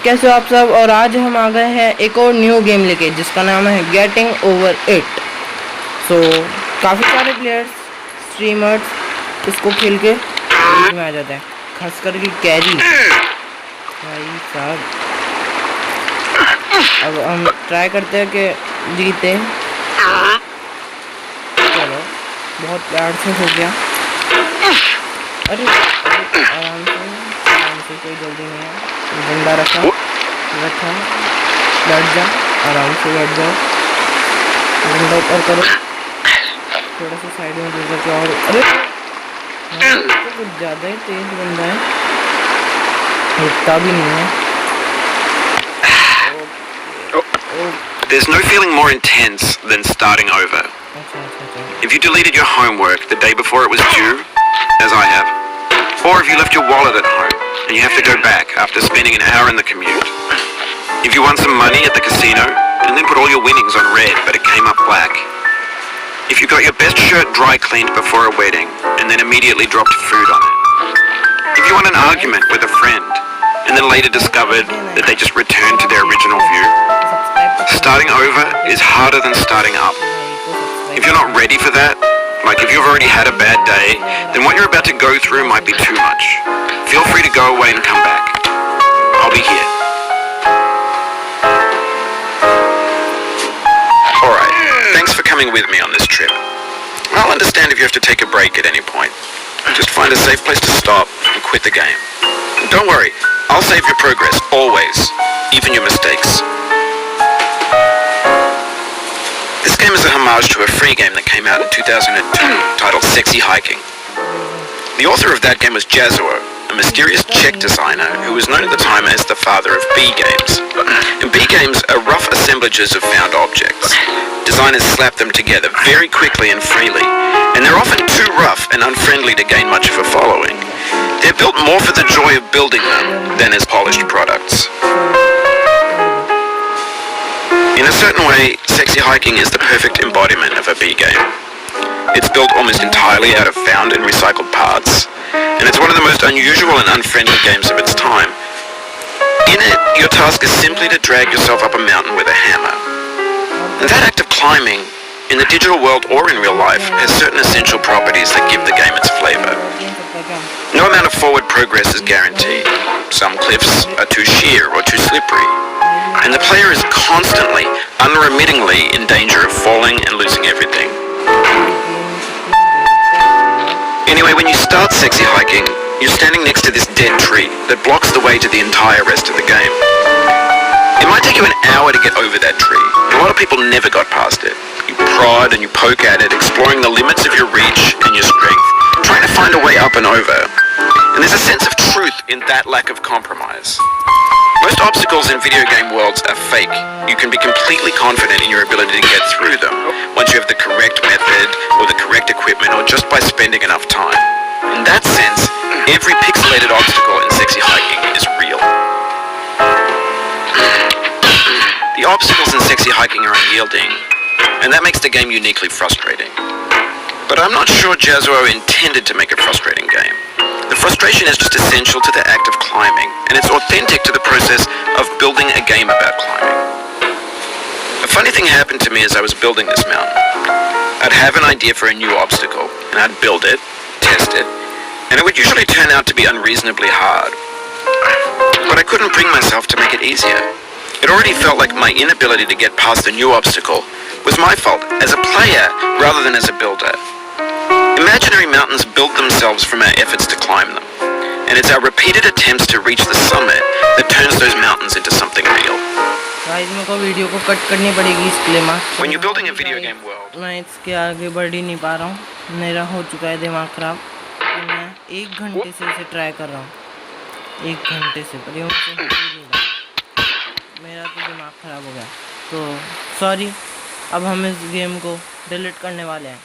कैसे हो आप सब। और आज हम आ गए हैं एक और न्यू गेम लेके जिसका नाम है गेटिंग ओवर इट। सो काफ़ी सारे प्लेयर्स स्ट्रीमर्स इसको खेल के में आ जाते हैं, खासकर कि कैरी भाई साहब। अब हम ट्राई करते हैं कि जीते। चलो बहुत प्यार से हो गया। अरे आराम से कोई जल्दी नहीं है। बंदा रखा बैठ जा, आराम से बैठ जाओ। बंदा ऊपर करो, थोड़ा सा साइड में दे दो। और अरे तो कुछ ज़्यादा ही तेज बंदा है, रुकता भी नहीं है। There's no feeling more intense than starting over. If you deleted your homework the day before it was due, as I have, or if you left your wallet at home and you have to go back after spending an hour in the commute. If you won some money at the casino and then put all your winnings on red but it came up black. If you got your best shirt dry cleaned before a wedding and then immediately dropped food on it. If you won an argument with a friend and then later discovered that they just returned to their original view. Starting over is harder than starting up. If you're not ready for that, like if you've already had a bad day, then what you're about to go through might be too much. Feel free to go away and come back. I'll be here. Alright, thanks for coming with me on this trip. I'll understand if you have to take a break at any point. Just find a safe place to stop and quit the game. Don't worry, I'll save your progress, always, even your mistakes. This game is a homage to a free game that came out in 2002 titled Sexy Hiking. The author of that game was Jazuo, a mysterious Czech designer who was known at the time as the father of B games. And B games are rough assemblages of found objects. Designers slap them together very quickly and freely, and they're often too rough and unfriendly to gain much of a following. They're built more for the joy of building them than as polished products. In a certain way, Sexy Hiking is the perfect embodiment of a B game. It's built almost entirely out of found and recycled parts, and it's one of the most unusual and unfriendly games of its time. In it, your task is simply to drag yourself up a mountain with a hammer. And that act of climbing, in the digital world or in real life, has certain essential properties that give the game its flavor. No amount of forward progress is guaranteed. Some cliffs are too sheer or too slippery. And the player is constantly, unremittingly in danger of falling and losing everything. Anyway, when you start Sexy Hiking, you're standing next to this dead tree that blocks the way to the entire rest of the game. It might take you an hour to get over that tree. A lot of people never got past it. You prod and you poke at it, exploring the limits of your reach and your strength, trying to find a way up and over. And there's a sense of truth in that lack of compromise. Most obstacles in video game worlds are fake. You can be completely confident in your ability to get through them once you have the correct method or the correct equipment or just by spending enough time. In that sense, every pixelated obstacle in Sexy Hiking is real. The obstacles in Sexy Hiking are unyielding, and that makes the game uniquely frustrating. But I'm not sure Jazuo intended to make a frustrating game. The frustration is just essential to the act of climbing, and it's authentic to the process of building a game about climbing. A funny thing happened to me as I was building this mountain. I'd have an idea for a new obstacle, and I'd build it, test it, and it would usually turn out to be unreasonably hard. But I couldn't bring myself to make it easier. It already felt like my inability to get past a new obstacle was my fault as a player rather than as a builder. Imaginary mountains build themselves from our efforts to climb them, and it's our repeated attempts to reach the summit that turns those mountains into something real. When you're building a video game world, मैं इसके आगे बढ़ ही नहीं पा रहा हूँ। मेरा हो चुका है दिमाग खराब। मैं 1 घंटे से इसे ट्राई कर रहा हूँ, 1 घंटे से, पर ये मुझसे हो ही नहीं रहा। मेरा तो दिमाग ख़राब हो गया। तो सॉरी, अब हम इस गेम को डिलीट करने वाले हैं।